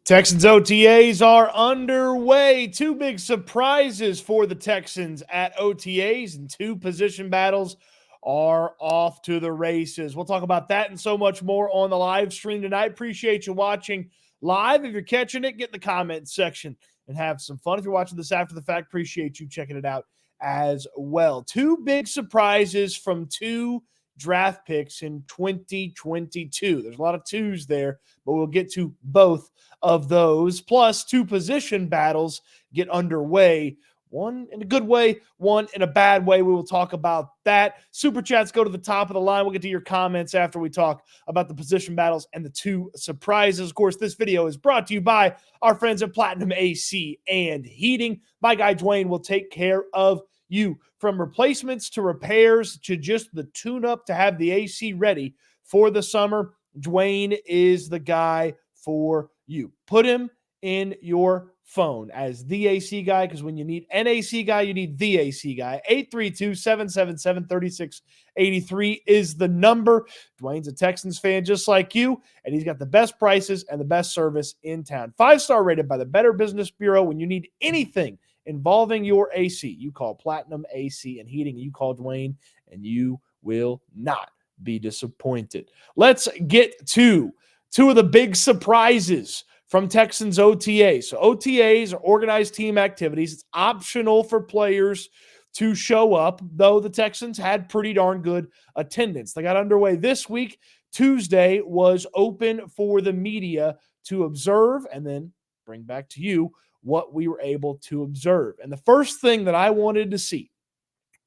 Texans OTAs are underway. Two big surprises for the Texans at OTAs, and two position battles are off to the races. We'll talk about that and so much more on the live stream tonight. Appreciate you watching live. If you're catching it, get in the comments section and have some fun. If you're watching this after the fact, appreciate you checking it out as well. Two big surprises from two draft picks in 2022. There's a lot of twos there, but we'll get to both of those. Plus, two position battles get underway. One in a good way, one in a bad way. We will talk about that. Super chats go to the top of the line. We'll get to your comments after we talk about the position battles and the two surprises. Of course, this video is brought to you by our friends at Platinum AC and Heating. My guy Dwyane will take care of you, from replacements to repairs to just the tune-up to have the AC ready for the summer. Dwyane is the guy for you. Put him in your phone as the AC guy, because when you need an AC guy, you need the AC guy. 832-777-3683 is the number. Dwyane's a Texans fan just like you, and he's got the best prices and the best service in town. 5-star rated by the Better Business Bureau. When you need anything involving your AC, you call Platinum AC and Heating. You call Dwyane, and you will not be disappointed. Let's get to two of the big surprises from Texans OTAs. So OTAs are organized team activities. It's optional for players to show up, though the Texans had pretty darn good attendance. They got underway this week. Tuesday was open for the media to observe and then bring back to you what we were able to observe. And the first thing that I wanted to see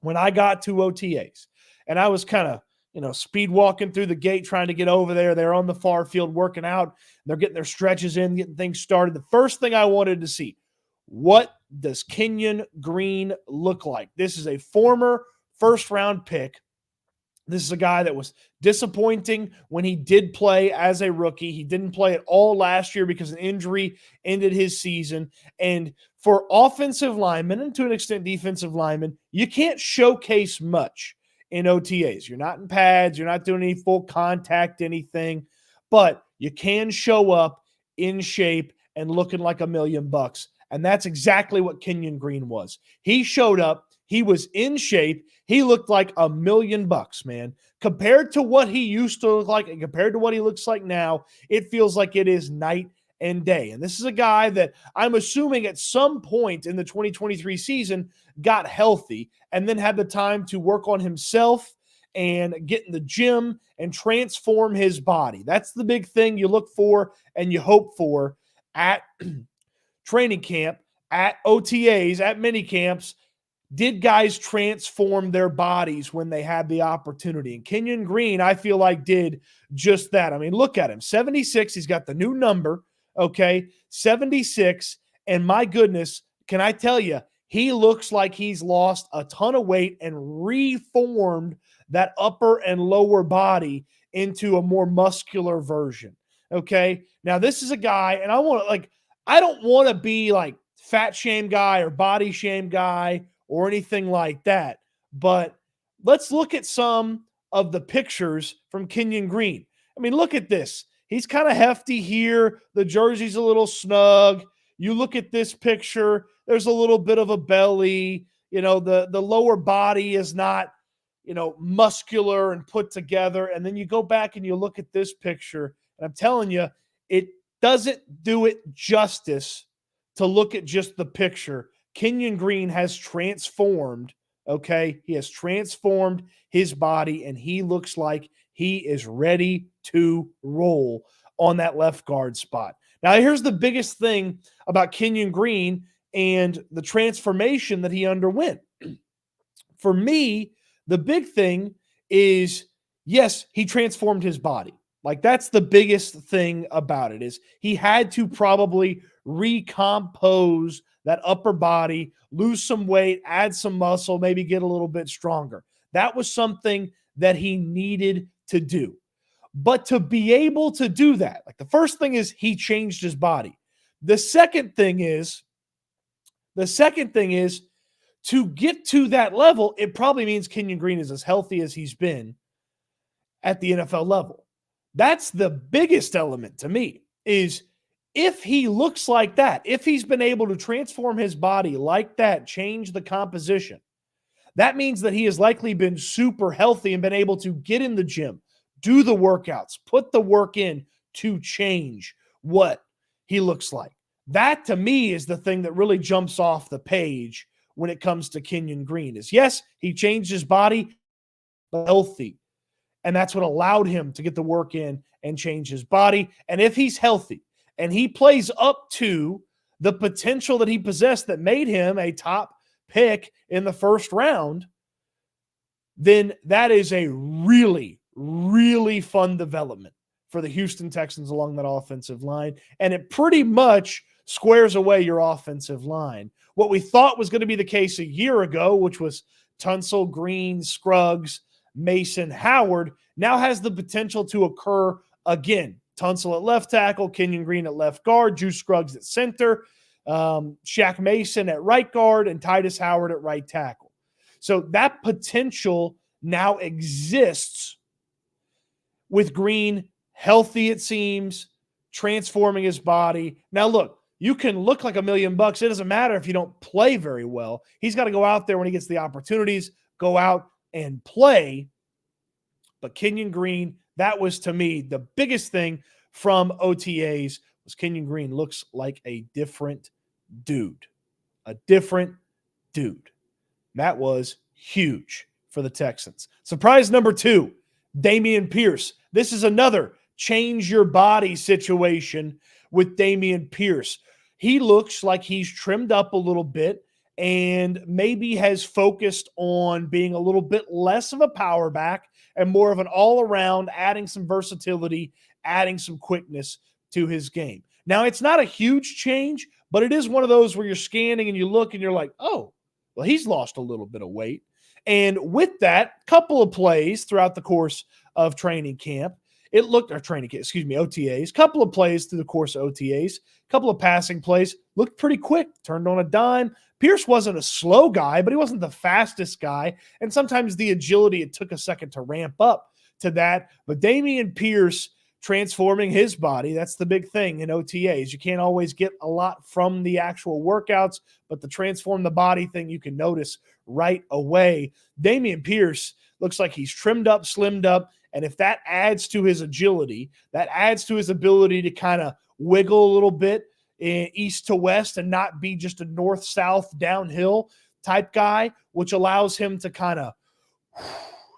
when I got to OTAs, and I was kind of, speed walking through the gate, trying to get over there. They're on the far field working out. They're getting their stretches in, getting things started. The first thing I wanted to see, what does Kenyan Green look like? This is a former first-round pick. This is a guy that was disappointing when he did play as a rookie. He didn't play at all last year because an injury ended his season. And for offensive linemen, and to an extent defensive linemen, you can't showcase much in OTAs. You're not in pads. You're not doing any full contact, anything. But you can show up in shape and looking like $1 million. And that's exactly what Kenyan Green was. He showed up. He was in shape. He looked like $1 million, man. Compared to what he used to look like and compared to what he looks like now, it feels like it is night and day. And this is a guy that I'm assuming at some point in the 2023 season got healthy and then had the time to work on himself and get in the gym and transform his body. That's the big thing you look for and you hope for at training camp, at OTAs, at mini camps. Did guys transform their bodies when they had the opportunity? And Kenyan Green, I feel like, did just that. I mean, look at him. 76. He's got the new number, okay? 76. And my goodness, can I tell you, he looks like he's lost a ton of weight and reformed that upper and lower body into a more muscular version, okay? Now, this is a guy, and I don't want to be like fat shame guy or body shame guy or anything like that. But let's look at some of the pictures from Kenyan Green. I mean, look at this. He's kind of hefty here. The jersey's a little snug. You look at this picture, there's a little bit of a belly. The lower body is not, muscular and put together. And then you go back and you look at this picture, and I'm telling you, it doesn't do it justice to look at just the picture. Kenyan Green has transformed, okay? He has transformed his body, and he looks like he is ready to roll on that left guard spot. Now, here's the biggest thing about Kenyan Green and the transformation that he underwent. For me, the big thing is, yes, he transformed his body. Like, that's the biggest thing about it, is he had to probably recompose that upper body, lose some weight, add some muscle, maybe get a little bit stronger. That was something that he needed to do. But to be able to do that, like, the first thing is he changed his body. The second thing is to get to that level, it probably means Kenyan Green is as healthy as he's been at the NFL level. That's the biggest element to me, is If he looks like that, if he's been able to transform his body like that, change the composition, that means that he has likely been super healthy and been able to get in the gym, do the workouts, put the work in to change what he looks like. That, to me, is the thing that really jumps off the page when it comes to Kenyan Green is, yes, he changed his body, but healthy. And that's what allowed him to get the work in and change his body. And if he's healthy and he plays up to the potential that he possessed that made him a top pick in the first round, then that is a really, really fun development for the Houston Texans along that offensive line. And it pretty much squares away your offensive line. What we thought was going to be the case a year ago, which was Tunsil, Green, Scruggs, Mason, Howard, now has the potential to occur again. Tunsil at left tackle, Kenyan Green at left guard, Juice Scruggs at center, Shaq Mason at right guard, and Titus Howard at right tackle. So that potential now exists with Green healthy, it seems, transforming his body. Now, look, you can look like $1 million. It doesn't matter if you don't play very well. He's got to go out there when he gets the opportunities, go out and play. But Kenyan Green, that was, to me, the biggest thing from OTAs was Kenyan Green looks like a different dude. A different dude. That was huge for the Texans. Surprise number 2, Damien Pierce. This is another change your body situation with Damien Pierce. He looks like he's trimmed up a little bit and maybe has focused on being a little bit less of a power back and more of an all-around, adding some versatility, adding some quickness to his game. Now, it's not a huge change, but it is one of those where you're scanning and you look and you're like, oh, well, he's lost a little bit of weight. And with that, couple of plays throughout the course of training camp, OTAs, couple of plays through the course of OTAs, couple of passing plays, looked pretty quick, turned on a dime. Pierce wasn't a slow guy, but he wasn't the fastest guy. And sometimes the agility, it took a second to ramp up to that. But Damien Pierce transforming his body, that's the big thing in OTAs. You can't always get a lot from the actual workouts, but the transform the body thing you can notice right away. Damien Pierce looks like he's trimmed up, slimmed up, and if that adds to his agility, that adds to his ability to kind of wiggle a little bit east to west and not be just a north-south downhill type guy, which allows him to kind of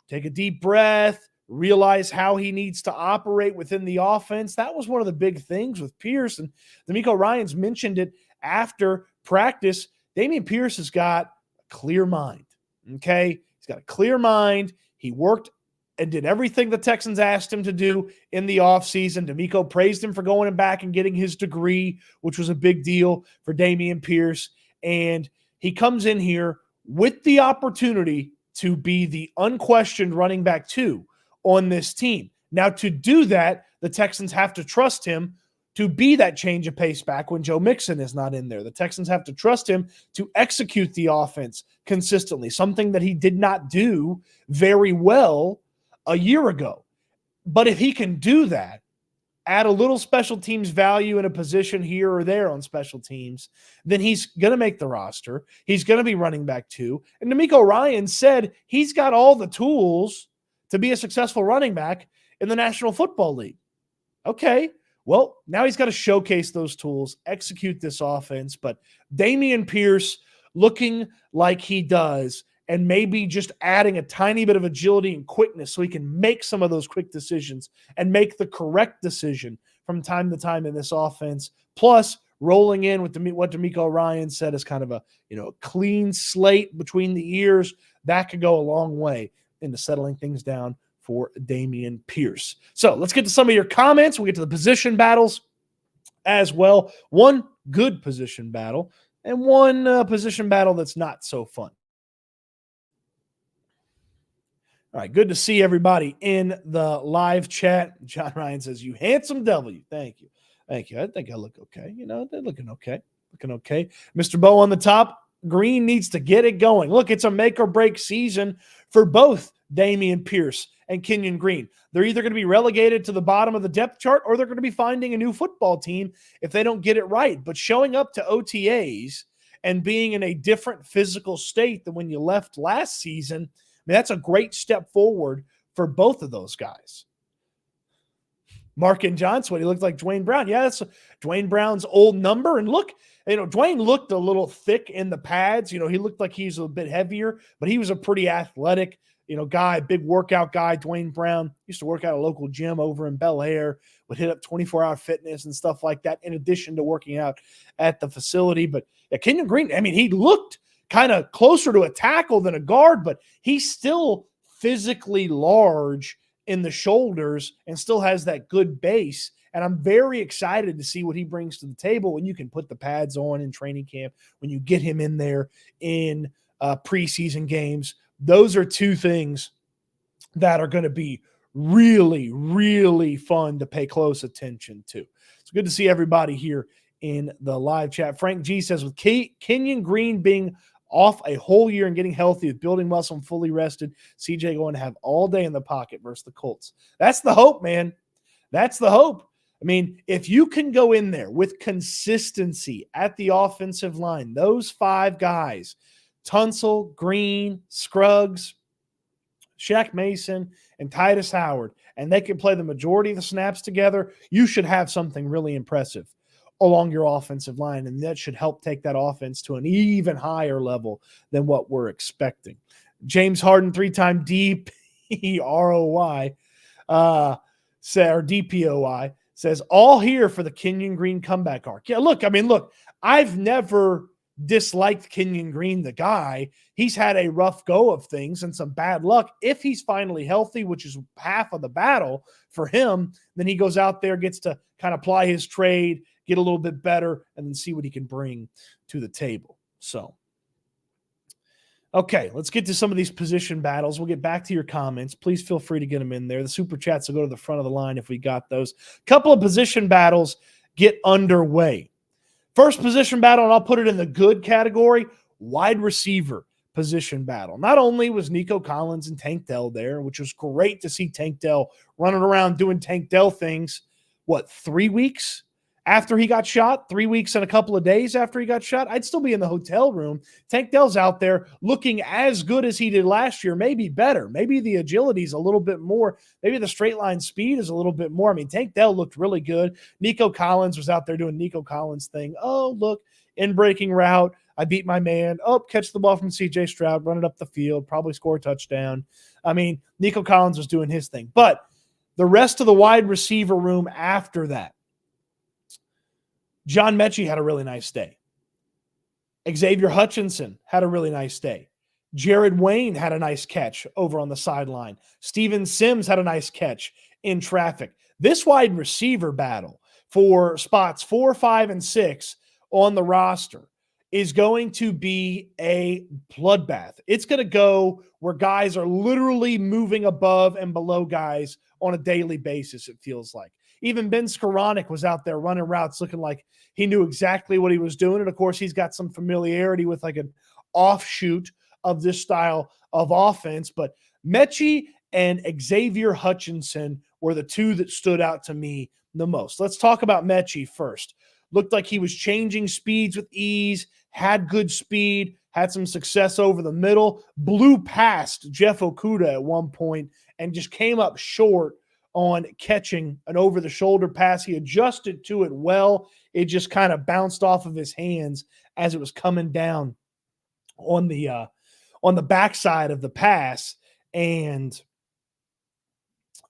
take a deep breath, realize how he needs to operate within the offense. That was one of the big things with Pierce. And D'Amico Ryans mentioned it after practice. Damien Pierce has got a clear mind, okay? He's got a clear mind. He worked and did everything the Texans asked him to do in the offseason. D'Amico praised him for going back and getting his degree, which was a big deal for Damien Pierce. And he comes in here with the opportunity to be the unquestioned running back 2 on this team. Now, to do that, the Texans have to trust him to be that change of pace back when Joe Mixon is not in there. The Texans have to trust him to execute the offense consistently, something that he did not do very well a year ago. But if he can do that, add a little special teams value in a position here or there on special teams, then he's going to make the roster. He's going to be running back 2. And D'Amico Ryans said he's got all the tools to be a successful running back in the National Football League. Okay, well, now he's got to showcase those tools, execute this offense. But Damien Pierce looking like he does, and maybe just adding a tiny bit of agility and quickness so he can make some of those quick decisions and make the correct decision from time to time in this offense. Plus, rolling in with what D'Amico Ryans said is kind of a clean slate between the ears. That could go a long way into settling things down for Damien Pierce. So let's get to some of your comments. We'll get to the position battles as well. One good position battle and one position battle that's not so fun. All right, good to see everybody in the live chat. John Ryan says, "You handsome W." Thank you. Thank you. I think I look okay. They're looking okay. Looking okay. Mr. Bo on the top. Green needs to get it going. Look, it's a make or break season for both Damien Pierce, and Kenyan Green. They're either going to be relegated to the bottom of the depth chart or they're going to be finding a new football team if they don't get it right. But showing up to OTAs and being in a different physical state than when you left last season, I mean, that's a great step forward for both of those guys. Mark and Johnson, he looked like Dwyane Brown. Yeah, that's Dwyane Brown's old number. And look, Dwyane looked a little thick in the pads. He looked like he's a bit heavier, but he was a pretty athletic, guy, big workout guy. Dwyane Brown used to work at a local gym over in Bel Air, would hit up 24-hour fitness and stuff like that, in addition to working out at the facility. But yeah, Kenyan Green, I mean, he looked kind of closer to a tackle than a guard, but he's still physically large in the shoulders and still has that good base. And I'm very excited to see what he brings to the table when you can put the pads on in training camp, when you get him in there in preseason games. Those are two things that are going to be really, really fun to pay close attention to. It's good to see everybody here in the live chat. Frank G says, with Kenyan Green being off a whole year and getting healthy with building muscle and fully rested, CJ going to have all day in the pocket versus the Colts. That's the hope, man. That's the hope. I mean, if you can go in there with consistency at the offensive line, those five guys, Tunsil, Green, Scruggs, Shaq Mason, and Titus Howard, and they can play the majority of the snaps together, you should have something really impressive along your offensive line, and that should help take that offense to an even higher level than what we're expecting. James Harden, three-time DPROY, or DPOI, says, all here for the Kenyan Green comeback arc. Yeah, look, I've never disliked Kenyan Green, the guy. He's had a rough go of things and some bad luck. If he's finally healthy, which is half of the battle for him, then he goes out there, gets to kind of ply his trade, get a little bit better, and then see what he can bring to the table. So, okay, let's get to some of these position battles. We'll get back to your comments. Please feel free to get them in there. The super chats will go to the front of the line if we got those. Couple of position battles get underway. First position battle, and I'll put it in the good category, wide receiver position battle. Not only was Nico Collins and Tank Dell there, which was great to see Tank Dell running around doing Tank Dell things, 3 weeks after he got shot, 3 weeks and a couple of days after he got shot, I'd still be in the hotel room. Tank Dell's out there looking as good as he did last year, maybe better. Maybe the agility is a little bit more. Maybe the straight line speed is a little bit more. I mean, Tank Dell looked really good. Nico Collins was out there doing Nico Collins thing. Oh, look, in breaking route, I beat my man. Oh, catch the ball from CJ Stroud, run it up the field, probably score a touchdown. I mean, Nico Collins was doing his thing. But the rest of the wide receiver room after that, John Mechie had a really nice day. Xavier Hutchinson had a really nice day. Jared Wayne had a nice catch over on the sideline. Steven Sims had a nice catch in traffic. This wide receiver battle for spots 4, 5, and 6 on the roster is going to be a bloodbath. It's going to go where guys are literally moving above and below guys on a daily basis, it feels like. Even Ben Skoranek was out there running routes looking like he knew exactly what he was doing. And, of course, he's got some familiarity with like an offshoot of this style of offense. But Mechie and Xavier Hutchinson were the two that stood out to me the most. Let's talk about Mechie first. Looked like he was changing speeds with ease, had good speed, had some success over the middle, blew past Jeff Okudah at one point and just came up short on catching an over-the-shoulder pass. He adjusted to it well. It just kind of bounced off of his hands as it was coming down on the backside of the pass. And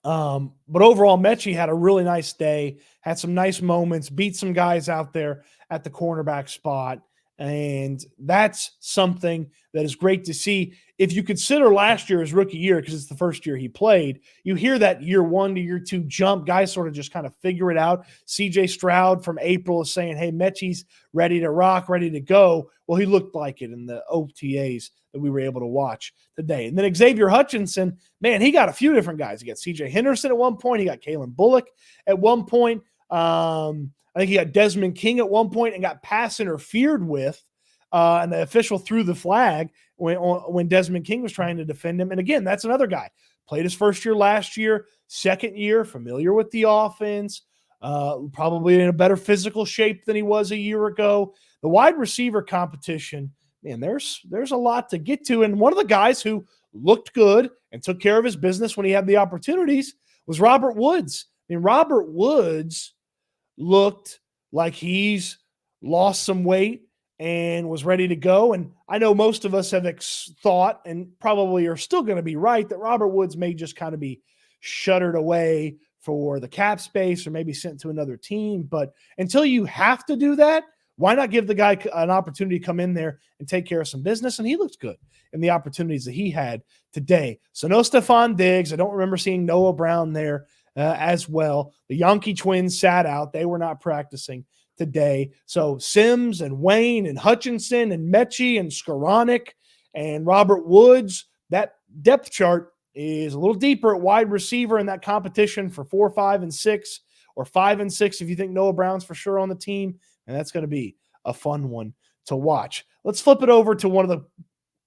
but overall, Mechie had a really nice day, had some nice moments, beat some guys out there at the cornerback spot. And that's something that is great to see. If you consider last year his rookie year, because it's the first year he played, you hear that year 1 to year 2 jump. Guys sort of just kind of figure it out. CJ Stroud from April is saying, hey, Mechie's ready to rock, ready to go. Well, he looked like it in the OTAs that we were able to watch today. And then Xavier Hutchinson, man, he got a few different guys. He got CJ Henderson at one point. He got Kalen Bullock at one point. I think he got Desmond King at one point and got pass interfered with and the official threw the flag when Desmond King was trying to defend him. And again, that's another guy. Played his first year last year, second year, familiar with the offense, probably in a better physical shape than he was a year ago. The wide receiver competition, man, there's a lot to get to. And one of the guys who looked good and took care of his business when he had the opportunities was Robert Woods. I mean, Robert Woods looked like he's lost some weight and was ready to go. And I know most of us have thought, and probably are still going to be right, that Robert Woods may just kind of be shuttered away for the cap space or maybe sent to another team. But until you have to do that, why not give the guy an opportunity to come in there and take care of some business? And he looked good in the opportunities that he had today. So no Stephon Diggs. I don't remember seeing Noah Brown there as well. The Yankee twins sat out. They were not practicing today. So Sims and Wayne and Hutchinson and Mechie and Skoranek and Robert Woods, that depth chart is a little deeper at wide receiver in that competition for 4, 5, and 6, or 5 and 6 if you think Noah Brown's for sure on the team. And that's going to be a fun one to watch. Let's flip it over to one of the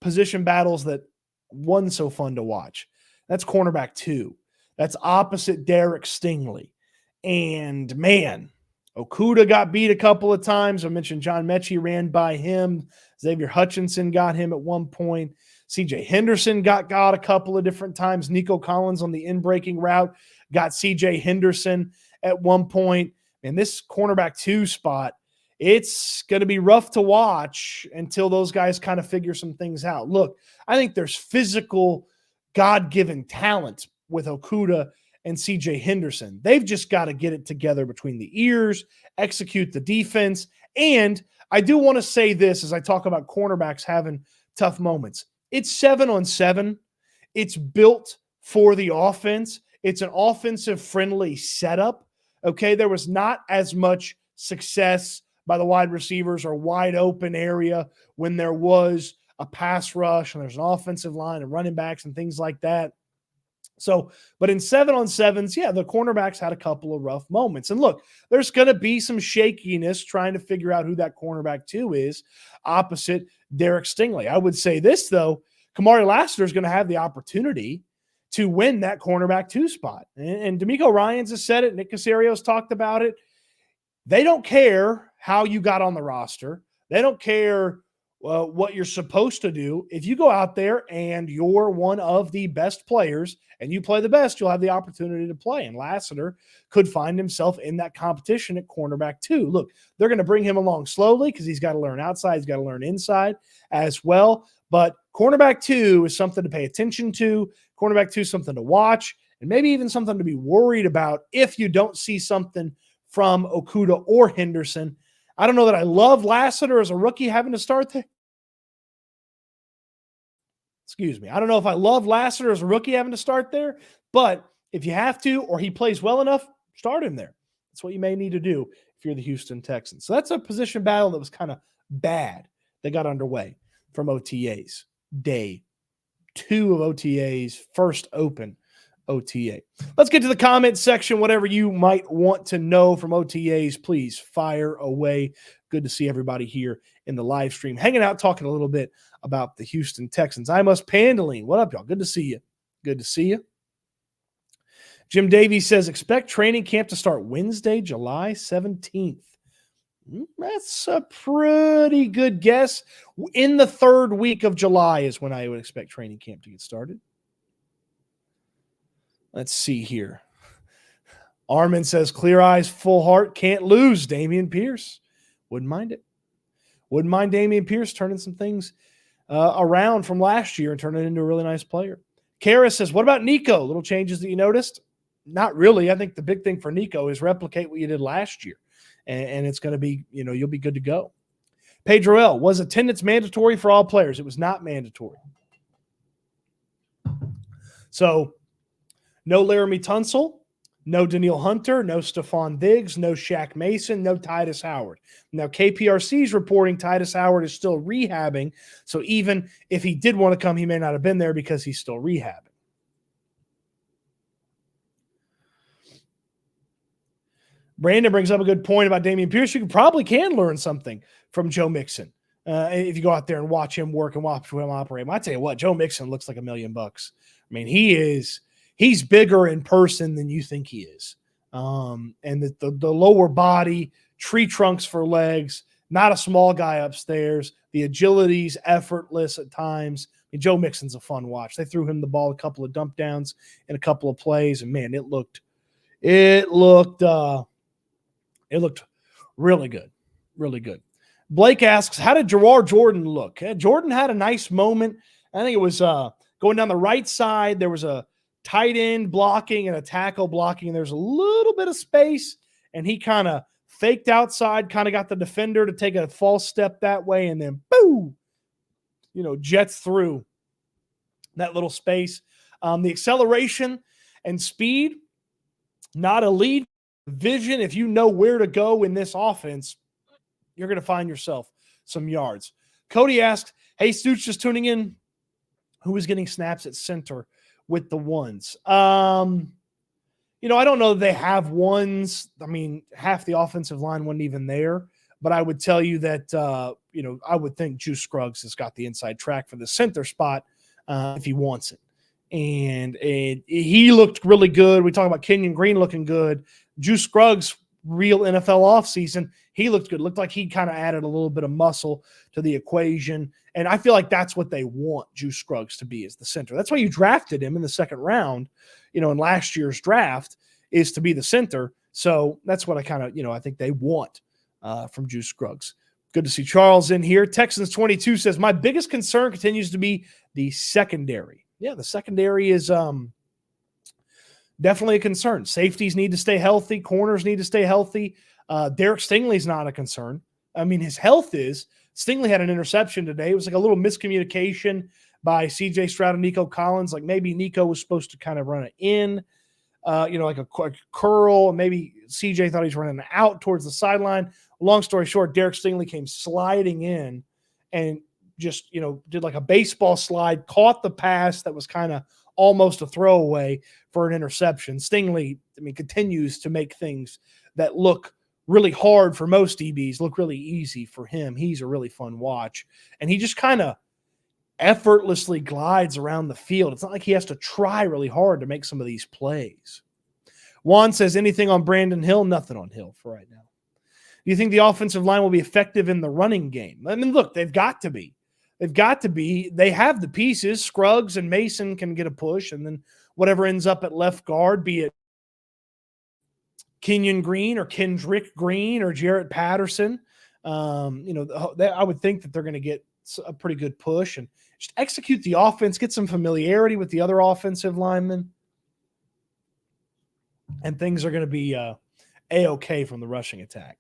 position battles that wasn't so fun to watch. That's cornerback 2. That's opposite Derek Stingley. And man, Okudah got beat a couple of times. I mentioned John Mechie ran by him. Xavier Hutchinson got him at one point. C.J. Henderson got a couple of different times. Nico Collins on the in-breaking route got C.J. Henderson at one point. And this cornerback 2 spot, it's going to be rough to watch until those guys kind of figure some things out. Look, I think there's physical, God-given talent with Okudah and C.J. Henderson. They've just got to get it together between the ears, execute the defense. And I do want to say this as I talk about cornerbacks having tough moments. It's 7-on-7. It's built for the offense. It's an offensive-friendly setup. Okay, there was not as much success by the wide receivers or wide open area when there was a pass rush and there's an offensive line and running backs and things like that. So, but in 7-on-7s, yeah, the cornerbacks had a couple of rough moments. And look, there's going to be some shakiness trying to figure out who that cornerback 2 is opposite Derek Stingley. I would say this, though, Kamari Lassiter is going to have the opportunity to win that cornerback 2 spot. And D'Amico Ryans has said it. Nick Caserio's talked about it. They don't care how you got on the roster. They don't care what you're supposed to do. If you go out there and you're one of the best players and you play the best, you'll have the opportunity to play. And Lassiter could find himself in that competition at cornerback 2. Look, they're going to bring him along slowly because he's got to learn outside. He's got to learn inside as well. But cornerback 2 is something to pay attention to. Cornerback 2 is something to watch and maybe even something to be worried about if you don't see something from Okudah or Henderson. I don't know that I love Lassiter as a rookie having to start there. Excuse me. I don't know if I love Lassiter as a rookie having to start there, but if you have to or he plays well enough, start him there. That's what you may need to do if you're the Houston Texans. So that's a position battle that was kind of bad. They got underway from OTAs. Day 2 of OTAs, first open OTA. Let's get to the comment section. Whatever you might want to know from OTAs, please fire away. Good to see everybody here in the live stream, hanging out, talking a little bit about the Houston Texans. I must Pandaline. What up, y'all? Good to see you. Good to see you. Jim Davies says, expect training camp to start Wednesday, July 17th. That's a pretty good guess. In the third week of July is when I would expect training camp to get started. Let's see here. Armin says, clear eyes, full heart, can't lose. Damien Pierce. Wouldn't mind it. Wouldn't mind Damien Pierce turning some things around from last year and turning it into a really nice player. Kara says, what about Nico? Little changes that you noticed? Not really. I think the big thing for Nico is replicate what you did last year. And it's going to be, you'll be good to go. Pedro L. Was attendance mandatory for all players? It was not mandatory. So, no Laramie Tunsil, no Daniil Hunter, no Stephon Diggs, no Shaq Mason, no Titus Howard. Now, KPRC is reporting Titus Howard is still rehabbing, so even if he did want to come, he may not have been there because he's still rehabbing. Brandon brings up a good point about Damien Pierce. You probably can learn something from Joe Mixon. if you go out there and watch him work and watch him operate. I tell you what, Joe Mixon looks like $1 million. I mean, he's bigger in person than you think he is. And the lower body, tree trunks for legs, not a small guy upstairs. The agility's effortless at times. I mean, Joe Mixon's a fun watch. They threw him the ball a couple of dump downs and a couple of plays, and man, it looked really good, really good. Blake asks, how did Gerard Jordan look? Jordan had a nice moment. I think it was going down the right side. There was a tight end blocking and a tackle blocking. And there's a little bit of space, and he kind of faked outside, kind of got the defender to take a false step that way, and then boom, jets through that little space. The acceleration and speed, not elite. Vision, if you know where to go in this offense, you're going to find yourself some yards. Cody asked, hey, Stoots, just tuning in, who is getting snaps at center with the ones? I don't know that they have ones. I mean, half the offensive line wasn't even there, but I would tell you that, I would think Juice Scruggs has got the inside track for the center spot if he wants it. And he looked really good. We talk about Kenyan Green looking good. Juice Scruggs, real NFL offseason, he looked good. Looked like he kind of added a little bit of muscle to the equation. And I feel like that's what they want Juice Scruggs to be, is the center. That's why you drafted him in the second round, in last year's draft, is to be the center. So that's what I kind of, I think they want from Juice Scruggs. Good to see Charles in here. Texans 22 says, my biggest concern continues to be the secondary. Yeah, the secondary is definitely a concern. Safeties need to stay healthy. Corners need to stay healthy. Derek Stingley's not a concern. I mean, his health is. Stingley had an interception today. It was like a little miscommunication by C.J. Stroud and Nico Collins. Like maybe Nico was supposed to kind of run it in, like a curl. Maybe C.J. thought he was running out towards the sideline. Long story short, Derek Stingley came sliding in and just, did like a baseball slide, caught the pass that was kind of almost a throwaway for an interception. Stingley, continues to make things that look really hard for most DBs look really easy for him. He's a really fun watch. And he just kind of effortlessly glides around the field. It's not like he has to try really hard to make some of these plays. Juan says, anything on Brandon Hill? Nothing on Hill for right now. Do you think the offensive line will be effective in the running game? I mean, look, they've got to be. They have the pieces. Scruggs and Mason can get a push, and then whatever ends up at left guard, be it Kenyan Green or Kendrick Green or Jarrett Patterson, I would think that they're going to get a pretty good push and just execute the offense, get some familiarity with the other offensive linemen, and things are going to be A-okay from the rushing attack.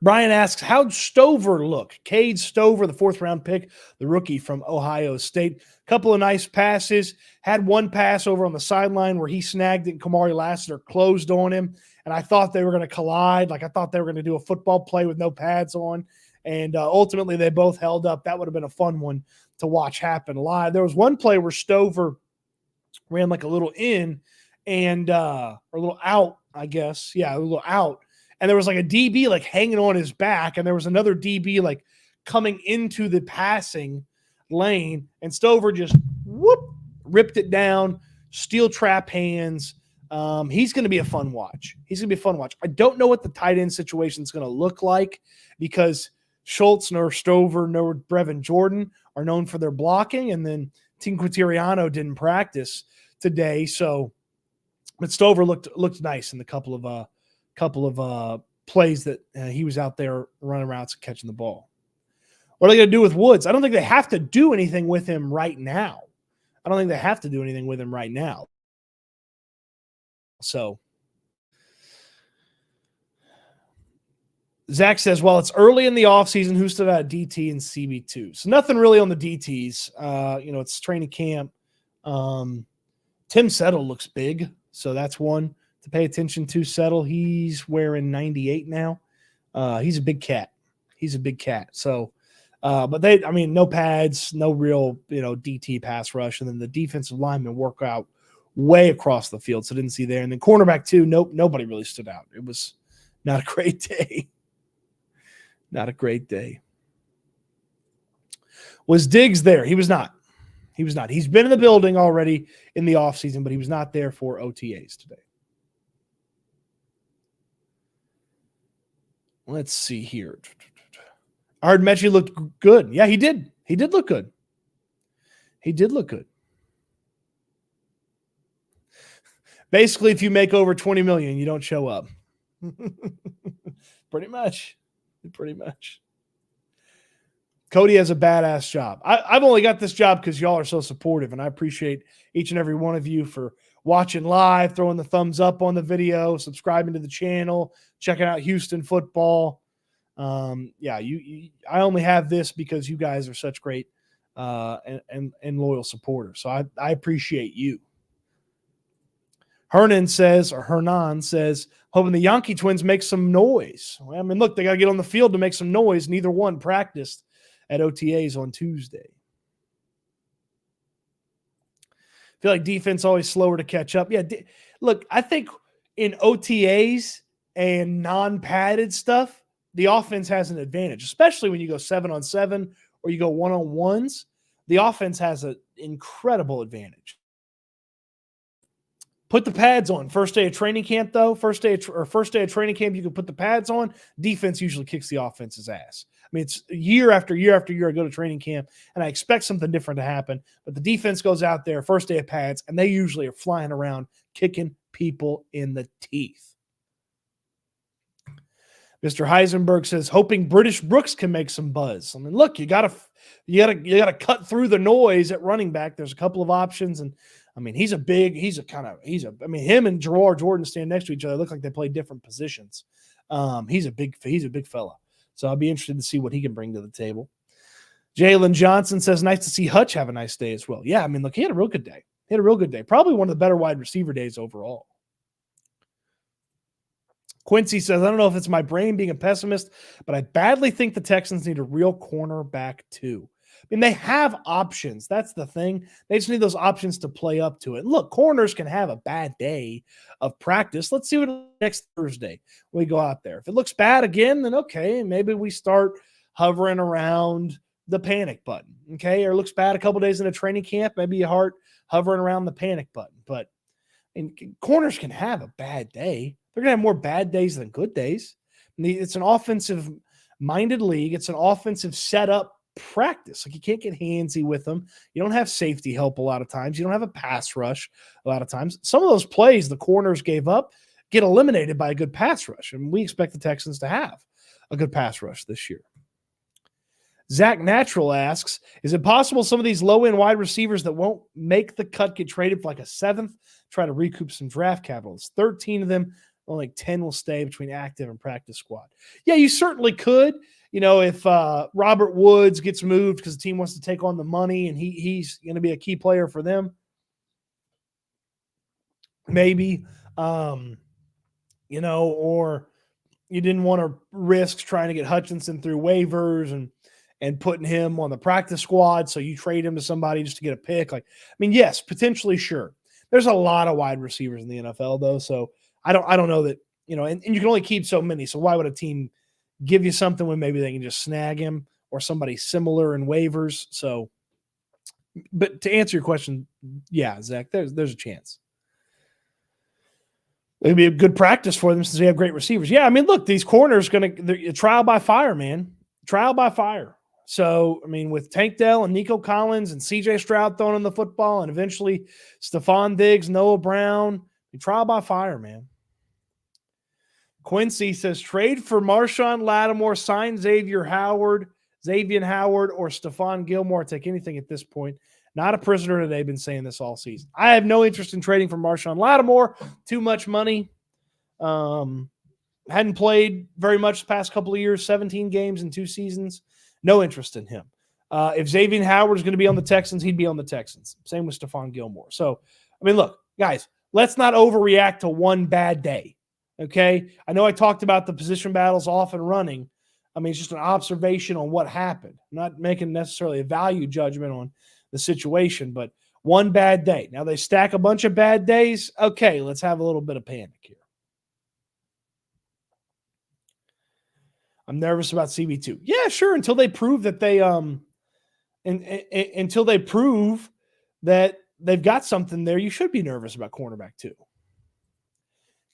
Brian asks, how'd Stover look? Cade Stover, the 4th-round pick, the rookie from Ohio State. Couple of nice passes. Had one pass over on the sideline where he snagged it and Kamari Lassiter closed on him. And I thought they were going to collide. Like I thought they were going to do a football play with no pads on. And ultimately they both held up. That would have been a fun one to watch happen live. There was one play where Stover ran like a little in and or a little out, I guess. Yeah, a little out. And there was like a DB like hanging on his back, and there was another DB like coming into the passing lane, and Stover just ripped it down, steel trap hands. He's going to be a fun watch. I don't know what the tight end situation is going to look like because Schultz nor Stover nor Brevin Jordan are known for their blocking, and then Tinquitiriano didn't practice today. So, but Stover looked nice in the couple of plays that he was out there running routes and catching the ball. What are they going to do with Woods? I don't think they have to do anything with him right now. So Zach says, well, it's early in the offseason. Who stood out at DT and CB2? So nothing really on the DTs. It's training camp. Tim Settle looks big. So that's one to pay attention to. Settle, he's wearing 98 now. He's a big cat. So, but no pads, no real, DT pass rush. And then the defensive linemen work out way across the field. So didn't see there. And then cornerback too. Nope. Nobody really stood out. It was not a great day. Not a great day. Was Diggs there? He was not. He was not. He's been in the building already in the offseason, but he was not there for OTAs today. Let's see here. I heard Mechie looked good. Yeah, he did. He did look good. He did look good. Basically, if you make over 20 million, you don't show up. Pretty much. Pretty much. Cody has a badass job. I've only got this job because y'all are so supportive, and I appreciate each and every one of you for watching live, throwing the thumbs up on the video, subscribing to the channel, checking out Houston football. I only have this because you guys are such great and loyal supporters. So I appreciate you. Hernan says, hoping the Yankee twins make some noise. Well, I mean, look, they got to get on the field to make some noise. Neither one practiced at OTAs on Tuesday. I feel like defense always slower to catch up. Yeah, look, I think in OTAs and non-padded stuff, the offense has an advantage, especially when you go 7-on-7 or you go 1-on-1s. The offense has an incredible advantage. Put the pads on. First day of training camp, though. First day of training camp, you can put the pads on. Defense usually kicks the offense's ass. I mean, it's year after year after year I go to training camp, and I expect something different to happen. But the defense goes out there, first day of pads, and they usually are flying around, kicking people in the teeth. Mr. Heisenberg says, hoping British Brooks can make some buzz. I mean, look, you gotta cut through the noise at running back. There's a couple of options, and I mean, him and Gerard Jordan stand next to each other. Look like they play different positions. He's a big fella. So I'll be interested to see what he can bring to the table. Jalen Johnson says, nice to see Hutch have a nice day as well. Yeah, I mean, look, he had a real good day. Probably one of the better wide receiver days overall. Quincy says, I don't know if it's my brain being a pessimist, but I badly think the Texans need a real cornerback too. I mean, they have options. That's the thing. They just need those options to play up to it. And look, corners can have a bad day of practice. Let's see what next Thursday we go out there. If it looks bad again, then okay, maybe we start hovering around the panic button, okay? Or it looks bad a couple days in a training camp, maybe you start hovering around the panic button. But corners can have a bad day. They're going to have more bad days than good days. It's an offensive-minded league. It's an offensive setup practice. Like, you can't get handsy with them. You don't have safety help a lot of times. You don't have a pass rush a lot of times. Some of those plays the corners gave up get eliminated by a good pass rush, and we expect the Texans to have a good pass rush this year. Zach Natural asks, is it possible some of these low-end wide receivers that won't make the cut get traded for like a seventh, try to recoup some draft capital? It's 13 of them. Only like 10 will stay between active and practice squad. Yeah, you certainly could. You know, if Robert Woods gets moved because the team wants to take on the money and he's going to be a key player for them, maybe, or you didn't want to risk trying to get Hutchinson through waivers and putting him on the practice squad, so you trade him to somebody just to get a pick. Like, I mean, yes, potentially, sure. There's a lot of wide receivers in the NFL, though, so I don't know that, and you can only keep so many, so why would a team give you something when maybe they can just snag him or somebody similar in waivers? So, but to answer your question, yeah, Zach, there's a chance. It'd be a good practice for them since they have great receivers. Yeah, I mean, look, these corners they're trial by fire, man. Trial by fire. So, I mean, with Tank Dell and Nico Collins and CJ Stroud throwing in the football and eventually Stephon Diggs, Noah Brown, trial by fire, man. Quincy says, trade for Marshawn Lattimore, sign Xavier Howard, or Stephon Gilmore. Take anything at this point. Not a prisoner today. Been saying this all season. I have no interest in trading for Marshawn Lattimore. Too much money. Hadn't played very much the past couple of years, 17 games in 2 seasons. No interest in him. If Xavier Howard is going to be on the Texans, he'd be on the Texans. Same with Stephon Gilmore. So, I mean, look, guys, let's not overreact to one bad day. Okay? I know I talked about the position battles off and running. I mean, it's just an observation on what happened. I'm not making necessarily a value judgment on the situation, but one bad day. Now they stack a bunch of bad days. Okay, let's have a little bit of panic here. I'm nervous about CB2. Yeah, sure. Until they prove that until they prove that they've got something there, you should be nervous about cornerback 2.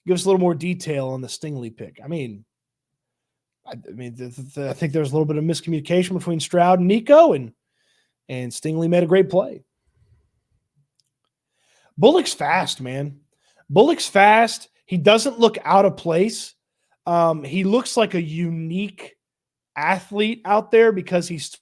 Give us a little more detail on the Stingley pick. I think there's a little bit of miscommunication between Stroud and Nico, and Stingley made a great play. Bullock's fast, man. Bullock's fast. He doesn't look out of place. He looks like a unique athlete out there because he's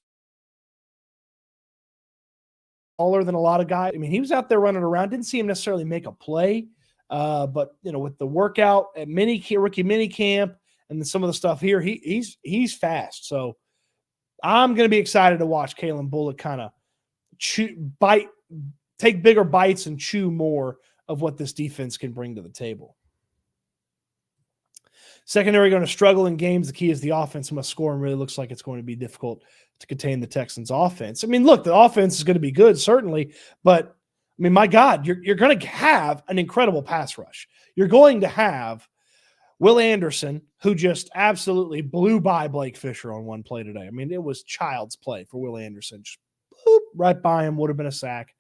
taller than a lot of guys. I mean, he was out there running around. Didn't see him necessarily make a play, but with the workout at rookie mini camp and then some of the stuff here, he's fast. So I'm going to be excited to watch Kalen Bullock kind of take bigger bites and chew more of what this defense can bring to the table. Secondary going to struggle in games. The key is the offense must score, and really looks like it's going to be difficult to contain the Texans' offense. I mean, look, the offense is going to be good, certainly, but, I mean, my God, you're going to have an incredible pass rush. You're going to have Will Anderson, who just absolutely blew by Blake Fisher on one play today. I mean, it was child's play for Will Anderson. Just right by him, would have been a sack.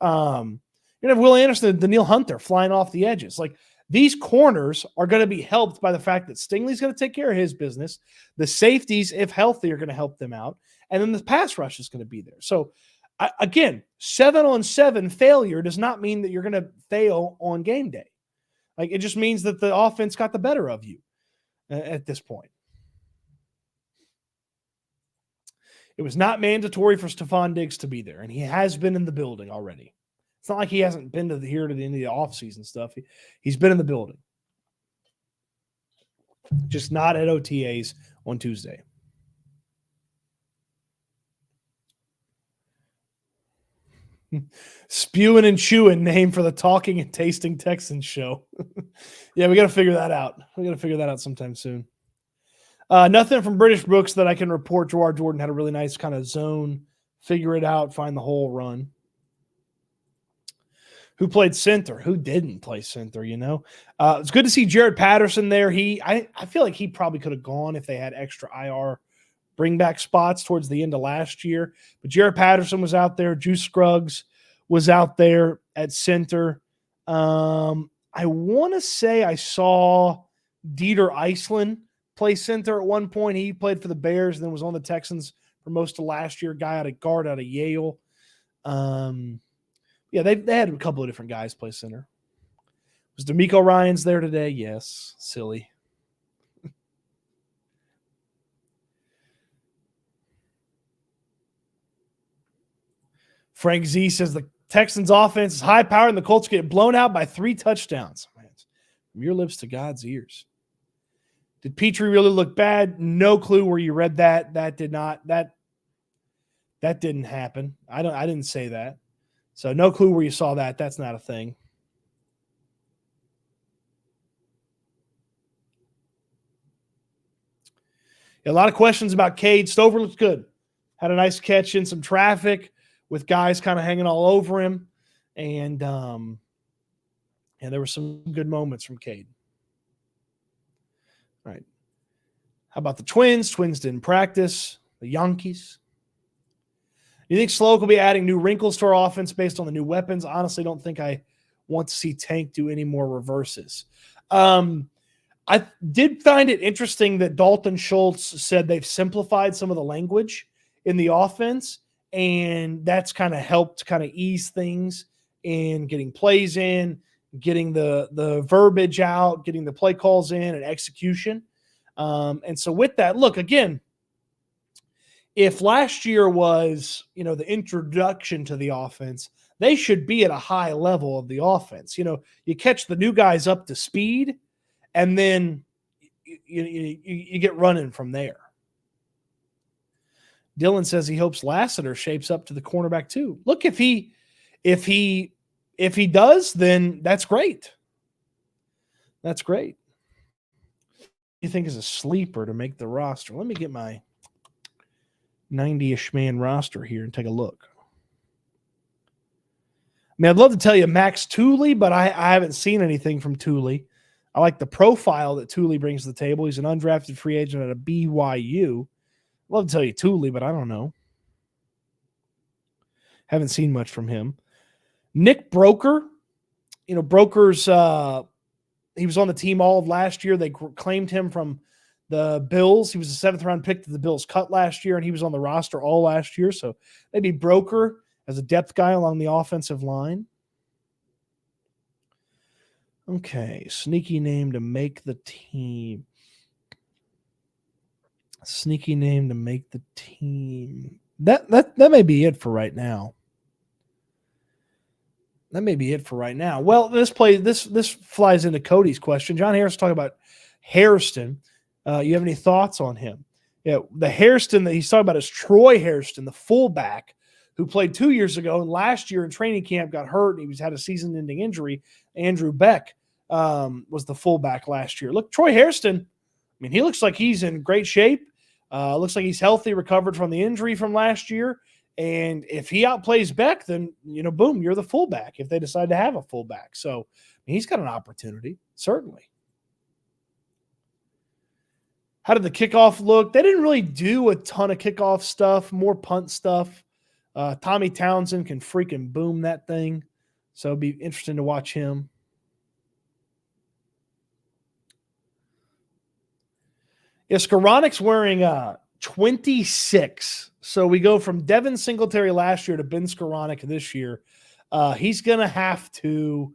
You're going to have Will Anderson and Daniil Hunter flying off the edges. Like, these corners are going to be helped by the fact that Stingley's going to take care of his business. The safeties, if healthy, are going to help them out. And then the pass rush is going to be there. So, again, 7-on-7 failure does not mean that you're going to fail on game day. Like, it just means that the offense got the better of you at this point. It was not mandatory for Stephon Diggs to be there, and he has been in the building already. It's not like he hasn't been here to the end of the offseason stuff. He's been in the building. Just not at OTAs on Tuesday. Spewing and chewing, name for the Talking and Tasting Texans show. Yeah, we got to figure that out. We got to figure that out sometime soon. Nothing from British Brooks that I can report. Gerard Jordan had a really nice kind of zone, figure it out, find the hole run. Who played center? Who didn't play center, It's good to see Jared Patterson there. I feel like he probably could have gone if they had extra IR bringback spots towards the end of last year. But Jared Patterson was out there. Juice Scruggs was out there at center. I want to say I saw Dieter Iceland play center at one point. He played for the Bears and then was on the Texans for most of last year. Guy out of guard out of Yale. Yeah, they had a couple of different guys play center. Was D'Amico Ryans there today? Yes. Silly. Frank Z says the Texans offense is high powered and the Colts get blown out by 3 touchdowns. Man, from your lips to God's ears. Did Petrie really look bad? No clue where you read that. That did not. That didn't happen. I didn't say that. So no clue where you saw that. That's not a thing. A lot of questions about Cade. Stover looked good. Had a nice catch in some traffic with guys kind of hanging all over him. And there were some good moments from Cade. All right. How about the Twins? Twins didn't practice. The Yankees. You think Sloak will be adding new wrinkles to our offense based on the new weapons? Honestly, don't think I want to see Tank do any more reverses. I did find it interesting that Dalton Schultz said they've simplified some of the language in the offense, and that's kind of helped kind of ease things in getting plays in, getting the verbiage out, getting the play calls in, and execution. And so with that, look, again, if last year was, the introduction to the offense, they should be at a high level of the offense. You catch the new guys up to speed, and then you get running from there. Dylan says he hopes Lassiter shapes up to the cornerback too. Look, if he does, then that's great. That's great. You think is a sleeper to make the roster? Let me get my 90-ish man roster here and take a look. I mean, I'd love to tell you Max Tooley, but I haven't seen anything from Tooley. I like the profile that Thule brings to the table. He's an undrafted free agent at a BYU. I'd love to tell you Thule, but I don't know. Haven't seen much from him. Nick Broker. Broker's he was on the team all of last year. They claimed him from the Bills. He was a 7th-round pick that the Bills cut last year, and he was on the roster all last year. So maybe Broker as a depth guy along the offensive line. Okay, sneaky name to make the team. Sneaky name to make the team. That may be it for right now. That may be it for right now. Well, this flies into Cody's question. John Harris talking about Hairston. You have any thoughts on him? Yeah, the Hairston that he's talking about is Troy Hairston, the fullback who played 2 years ago and last year in training camp got hurt. He had a season-ending injury. Andrew Beck was the fullback last year. Look, Troy Hairston, I mean, he looks like he's in great shape. Looks like he's healthy, recovered from the injury from last year. And if he outplays Beck, then, boom, you're the fullback if they decide to have a fullback. So I mean, he's got an opportunity, certainly. How did the kickoff look? They didn't really do a ton of kickoff stuff, more punt stuff. Tommy Townsend can freaking boom that thing. So it'd be interesting to watch him. Yeah, Skoranic's wearing 26. So we go from Devin Singletary last year to Ben Skowronek this year. He's going to have to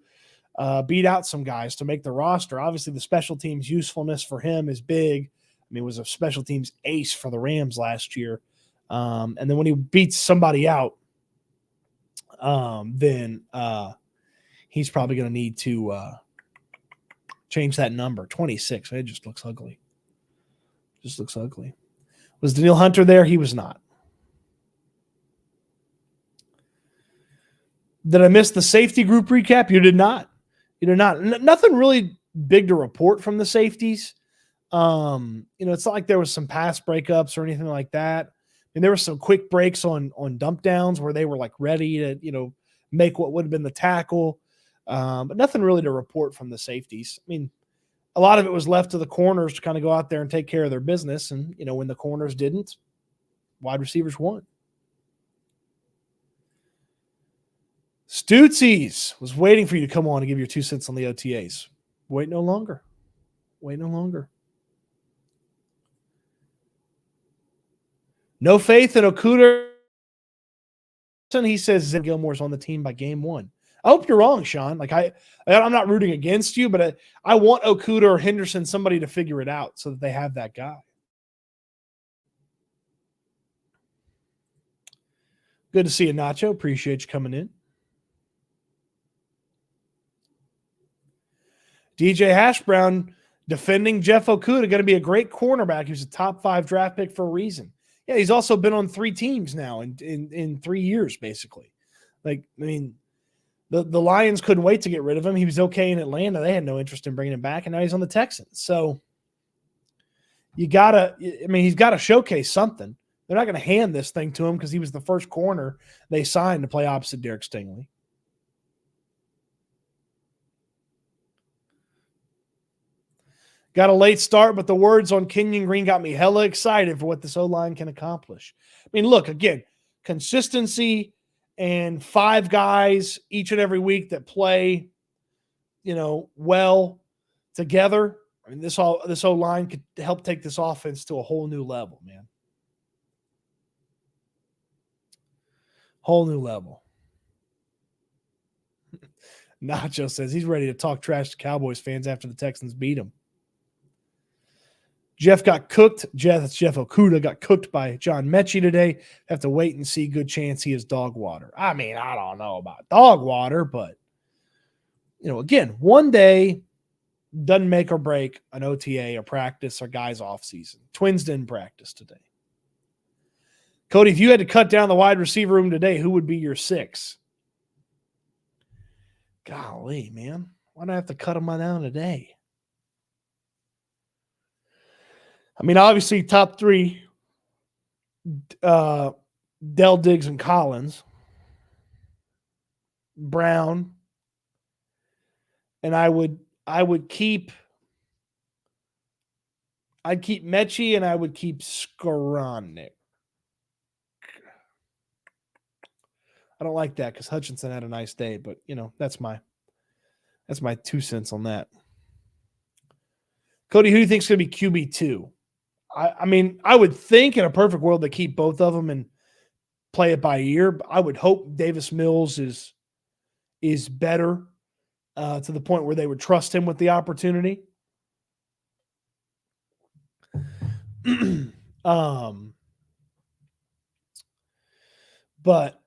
beat out some guys to make the roster. Obviously, the special teams usefulness for him is big. I mean, it was a special teams ace for the Rams last year. And then when he beats somebody out, then he's probably going to need to change that number. 26. It just looks ugly. Just looks ugly. Was Daniil Hunter there? He was not. Did I miss the safety group recap? You did not. You did not. Nothing really big to report from the safeties. It's not like there was some pass breakups or anything like that. And there were some quick breaks on dump downs where they were like ready to, make what would have been the tackle. But nothing really to report from the safeties. I mean, a lot of it was left to the corners to kind of go out there and take care of their business. And, when the corners didn't, wide receivers won. Stootsies was waiting for you to come on and give your 2 cents on the OTAs. Wait no longer. Wait no longer. No faith in Okuda. He says Zach Gilmore's on the team by game 1. I hope you're wrong, Sean. Like I'm not rooting against you, but I want Okuda or Henderson, somebody to figure it out so that they have that guy. Good to see you, Nacho. Appreciate you coming in. DJ Hashbrown defending Jeff Okuda, going to be a great cornerback. He was a top 5 draft pick for a reason. Yeah, he's also been on 3 teams now in 3 years, basically. Like, I mean, the Lions couldn't wait to get rid of him. He was okay in Atlanta. They had no interest in bringing him back, and now he's on the Texans. So he's got to showcase something. They're not going to hand this thing to him because he was the first corner they signed to play opposite Derek Stingley. Got a late start, but the words on Kenyan Green got me hella excited for what this O-line can accomplish. I mean, look, again, consistency and 5 guys each and every week that play, well together. I mean, this O-line could help take this offense to a whole new level, man. Whole new level. Nacho says he's ready to talk trash to Cowboys fans after the Texans beat him. Jeff got cooked. Jeff Okuda got cooked by John Mechie today. Have to wait and see. Good chance he is dog water. I mean, I don't know about dog water, but, again, one day doesn't make or break an OTA or practice or guys off season. Twins didn't practice today. Cody, if you had to cut down the wide receiver room today, who would be your 6? Golly, man. Why do I have to cut them down today? I mean, obviously, top 3, Dell, Diggs, and Collins. Brown. And I would keep I'd keep Mechie and I would keep Skoranek. I don't like that because Hutchinson had a nice day, but that's my 2 cents on that. Cody, who do you think is going to be QB2? I mean, I would think in a perfect world they keep both of them and play it by ear. But I would hope Davis Mills is better to the point where they would trust him with the opportunity. But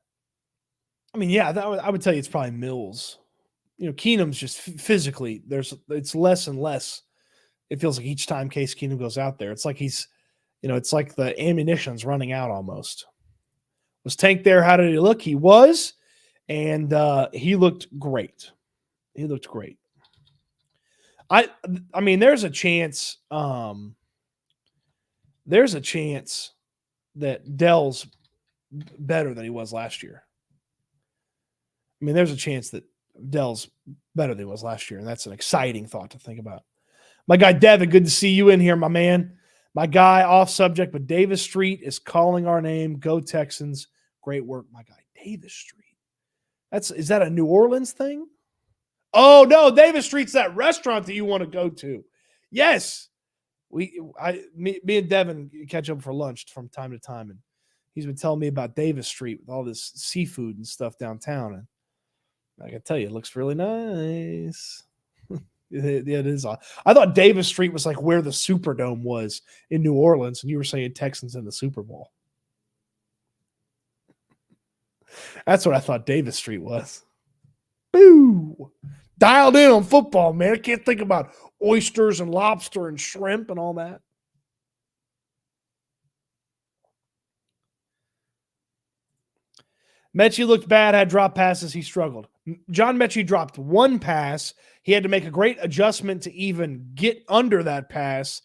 I mean, yeah, I would tell you it's probably Mills. Keenum's just physically it's less and less. It feels like each time Case Keenum goes out there, it's like it's like the ammunition's running out almost. Was Tank there? How did he look? He was, and he looked great. He looked great. I mean, there's a chance. There's a chance that Dell's better than he was last year. I mean, there's a chance that Dell's better than he was last year, and that's an exciting thought to think about. My guy Devin, good to see you in here, my man. My guy, off subject, but Davis Street is calling our name. Go Texans. Great work, my guy. Davis Street. Is that a New Orleans thing? Oh, no, Davis Street's that restaurant that you want to go to. Yes. Me and Devin catch up for lunch from time to time, and he's been telling me about Davis Street with all this seafood and stuff downtown, and I can tell you, it looks really nice. Yeah, it is. I thought Davis Street was like where the Superdome was in New Orleans, and you were saying Texans in the Super Bowl. That's what I thought Davis Street was. Boo! Dialed in on football, man. I can't think about oysters and lobster and shrimp and all that. Mechie looked bad, had drop passes. He struggled. John Mechie dropped one pass. He had to make a great adjustment to even get under that pass.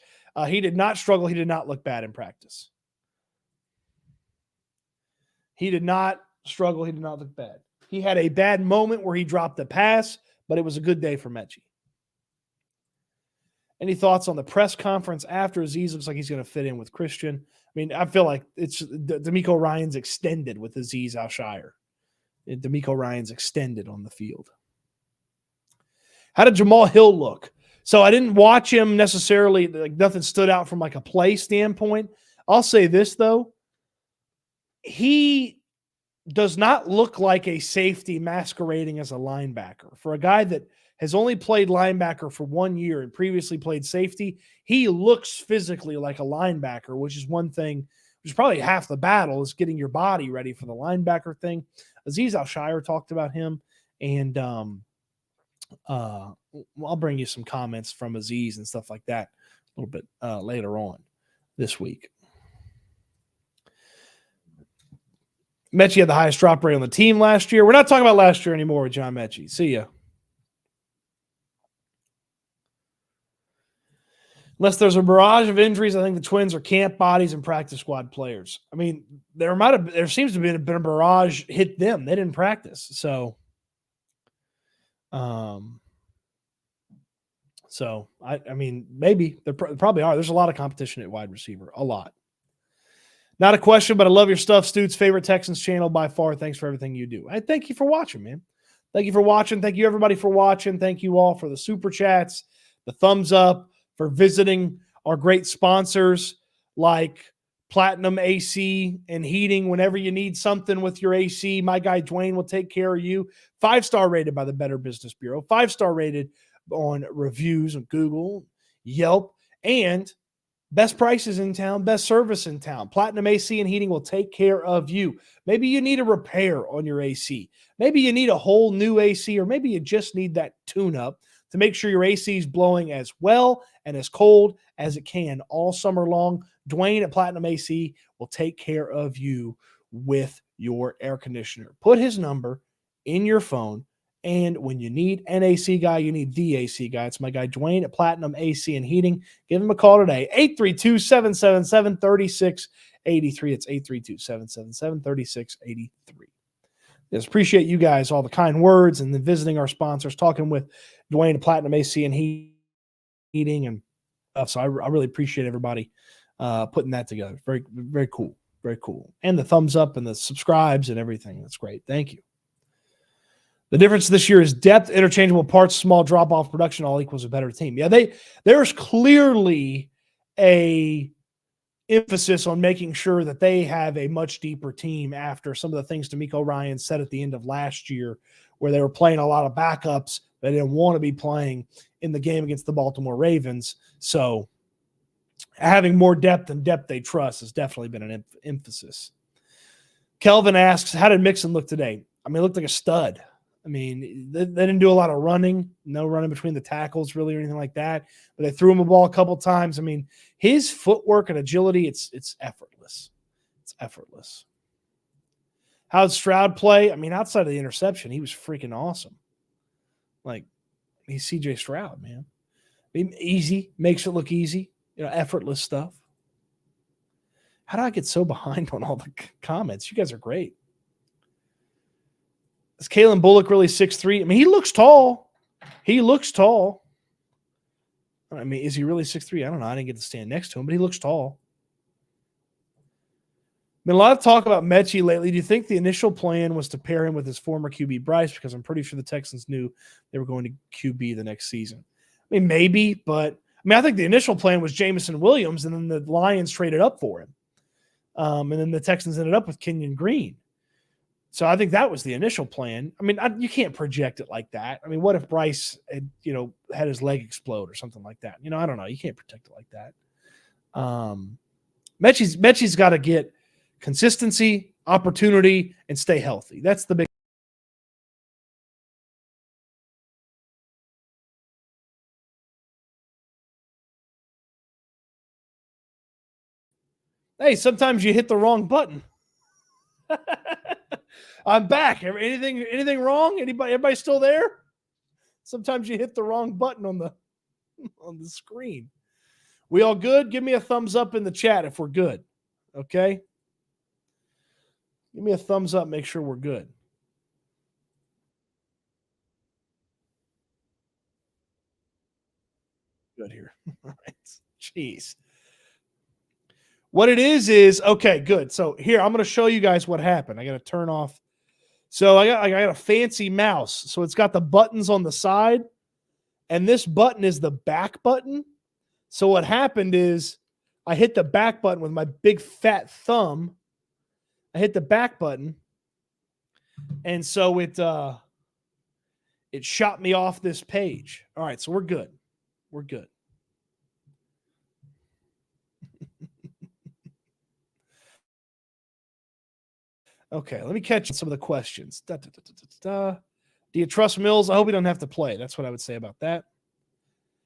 He did not struggle. He did not look bad in practice. He did not struggle. He did not look bad. He had a bad moment where he dropped the pass, but it was a good day for Mechie. Any thoughts on the press conference after? Aziz looks like he's going to fit in with Christian. I mean, I feel like it's D'Amico Ryans extended with Aziz Al-Shire. D'Amico Ryans extended on the field. How did Jamal Hill look? So I didn't watch him necessarily. Like nothing stood out from like a play standpoint. I'll say this, though. He does not look like a safety masquerading as a linebacker. For a guy that has only played linebacker for 1 year and previously played safety, he looks physically like a linebacker, which is one thing, which is probably half the battle, is getting your body ready for the linebacker thing. Aziz Al-Shire talked about him, and I'll bring you some comments from Aziz and stuff like that a little bit later on this week. Mechie had the highest drop rate on the team last year. We're not talking about last year anymore with John Mechie. See ya. Unless there's a barrage of injuries, I think the Twins are camp bodies and practice squad players. I mean, there seems to have been a barrage hit them. They didn't practice. So I mean, maybe there probably are. There's a lot of competition at wide receiver. A lot. Not a question, but I love your stuff, Stoots. Favorite Texans channel by far. Thanks for everything you do. I thank you for watching, man. Thank you for watching. Thank you, everybody, for watching. Thank you all for the super chats, the thumbs up, for visiting our great sponsors like Platinum AC and Heating. Whenever you need something with your AC, my guy Dwyane will take care of you. 5-star rated by the Better Business Bureau. 5-star rated on reviews on Google, Yelp, and best prices in town, best service in town. Platinum AC and Heating will take care of you. Maybe you need a repair on your AC. Maybe you need a whole new AC, or maybe you just need that tune-up to make sure your AC is blowing as well and as cold as it can all summer long. Dwyane at Platinum AC will take care of you with your air conditioner. Put his number in your phone, and when you need an AC guy, you need the AC guy. It's my guy Dwyane at Platinum AC and Heating. Give him a call today, 832-777-3683. It's 832-777-3683. Just appreciate you guys, all the kind words, and then visiting our sponsors, talking with Dwyane at Platinum AC and Heating, and So I really appreciate everybody putting that together. Very, very cool. Very cool. And the thumbs up and the subscribes and everything. That's great. Thank you. The difference this year is depth, interchangeable parts, small drop-off production, all equals a better team. Yeah, there's clearly a emphasis on making sure that they have a much deeper team after some of the things D'Amico Ryan said at the end of last year, where they were playing a lot of backups they didn't want to be playing in the game against the Baltimore Ravens. So having more depth and depth they trust has definitely been an emphasis. Kelvin asks, how did Mixon look today? I mean, it looked like a stud. I mean, they didn't do a lot of running, no running between the tackles really or anything like that, but they threw him a ball a couple times. I mean, his footwork and agility, it's effortless. It's effortless. How did Stroud play? I mean, outside of the interception, he was freaking awesome. Like, he's CJ Stroud, man. I mean, easy, makes it look easy, effortless stuff. How do I get so behind on all the comments? You guys are great. Is Kalen Bullock really 6'3"? I mean, he looks tall. He looks tall. I mean, is he really 6'3"? I don't know. I didn't get to stand next to him, but he looks tall. Been a lot of talk about Mechie lately. Do you think the initial plan was to pair him with his former QB Bryce? Because I'm pretty sure the Texans knew they were going to QB the next season. I mean, maybe, but I think the initial plan was Jamison Williams, and then the Lions traded up for him. And then the Texans ended up with Kenyan Green. So I think that was the initial plan. I mean, you can't project it like that. I mean, what if Bryce had, had his leg explode or something like that? I don't know. You can't protect it like that. Mechie's got to get consistency, opportunity, and stay healthy. That's the big. Hey, sometimes you hit the wrong button. I'm back. Anything wrong? Everybody still there? Sometimes you hit the wrong button on the screen. We all good? Give me a thumbs up in the chat if we're good. Okay? Give me a thumbs up. Make sure we're good. Good here. All right. Jeez. What it is okay, good. So here, I'm going to show you guys what happened. I got to turn off. So I got a fancy mouse. So it's got the buttons on the side, and this button is the back button. So what happened is I hit the back button with my big fat thumb. I hit the back button, and so it shot me off this page. All right, so we're good. We're good. Okay, let me catch some of the questions. Do you trust Mills? I hope we don't have to play. That's what I would say about that.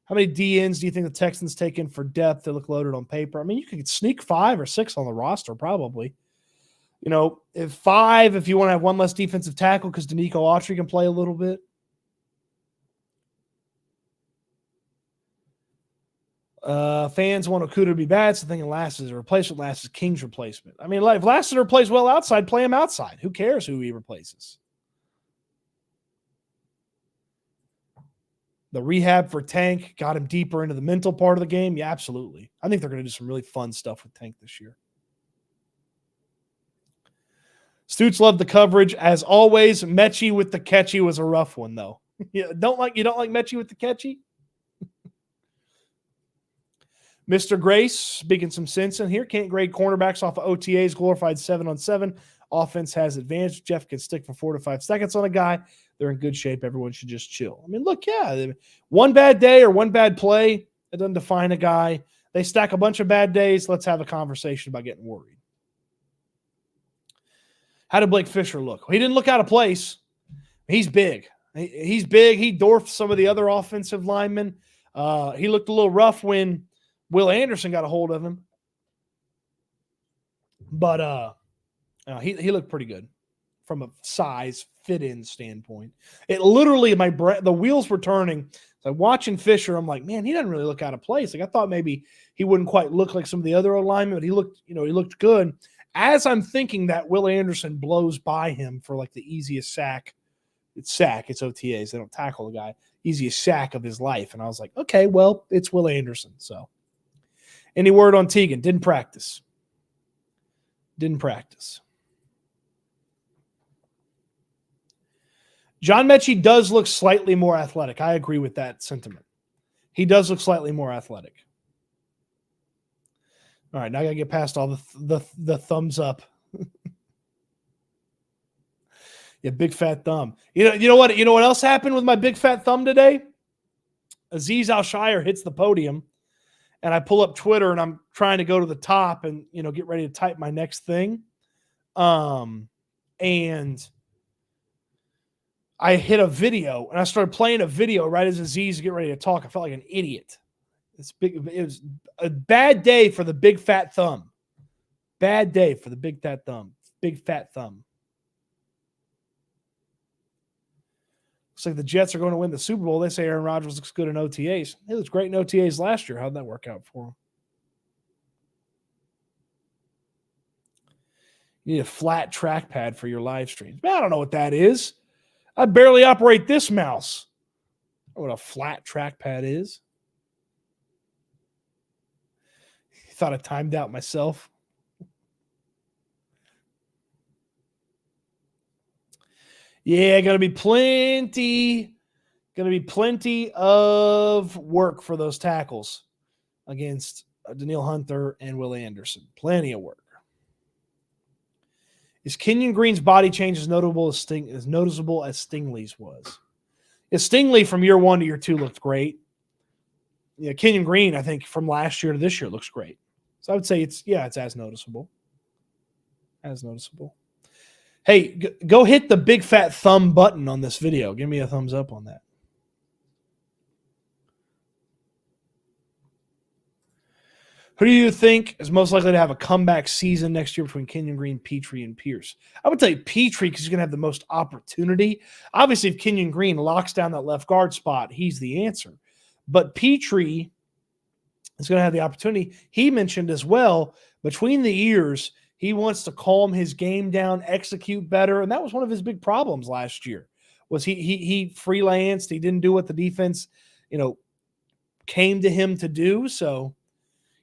How many DNs do you think the Texans take in for depth that look loaded on paper? I mean, you could sneak 5 or 6 on the roster, probably. If 5, if you want to have one less defensive tackle because Danico Autry can play a little bit. Fans want Okuda to be bad, so thinking Lass is a replacement. Lass is King's replacement. I mean, if Lassiter plays well outside, play him outside. Who cares who he replaces? The rehab for Tank got him deeper into the mental part of the game. Yeah, absolutely. I think they're going to do some really fun stuff with Tank this year. Stoots loved the coverage as always. Mechie with the catchy was a rough one though. You don't like Mechie with the catchy? Mr. Grace speaking some sense in here. Can't grade cornerbacks off of OTAs. Glorified 7-on-7. Offense has advantage. Jeff can stick for 4 to 5 seconds on a guy. They're in good shape. Everyone should just chill. I mean, look, yeah, one bad day or one bad play, it doesn't define a guy. They stack a bunch of bad days. Let's have a conversation about getting worried. How did Blake Fisher look? He didn't look out of place. He's big. He's big. He dwarfed some of the other offensive linemen. He looked a little rough when Will Anderson got a hold of him. But he looked pretty good from a size fit-in standpoint. It literally, the wheels were turning. So watching Fisher, I'm like, man, he doesn't really look out of place. Like I thought maybe he wouldn't quite look like some of the other alignment, but he looked good. As I'm thinking that, Will Anderson blows by him for like the easiest sack. It's OTAs. They don't tackle the guy. Easiest sack of his life. And I was like, okay, well, it's Will Anderson. So Any word on Teagan? Didn't practice. John Mechie does look slightly more athletic. I agree with that sentiment. He does look slightly more athletic. All right, now I got to get past all the thumbs up. Yeah, big fat thumb. You know what? You know what else happened with my big fat thumb today? Aziz Al-Shire hits the podium, and I pull up Twitter, and I'm trying to go to the top and get ready to type my next thing. And I hit a video, and I started playing a video right as Aziz get ready to talk. I felt like an idiot. It was a bad day for the big fat thumb. Bad day for the big fat thumb. Big fat thumb. Looks like the Jets are going to win the Super Bowl. They say Aaron Rodgers looks good in OTAs. He looks great in OTAs last year. How'd that work out for him? You need a flat trackpad for your live streams. I don't know what that is. I barely operate this mouse. I don't know what a flat trackpad is. Thought I timed out myself. Yeah, gonna be plenty of work for those tackles against Danielle Hunter and Will Anderson. Plenty of work. Is Kenyan Green's body change as noticeable as Stingley's was? Yeah, Stingley from year 1 to year 2 looked great. Yeah, Kenyan Green, I think from last year to this year looks great. So I would say it's as noticeable. As noticeable. Hey, go hit the big fat thumb button on this video. Give me a thumbs up on that. Who do you think is most likely to have a comeback season next year between Kenyan Green, Petrie, and Pierce? I would tell you Petrie because he's going to have the most opportunity. Obviously, if Kenyan Green locks down that left guard spot, he's the answer. But Petrie is going to have the opportunity. He mentioned as well, between the ears, he wants to calm his game down, execute better, and that was one of his big problems last year. Was he freelanced? He didn't do what the defense, came to him to do. So,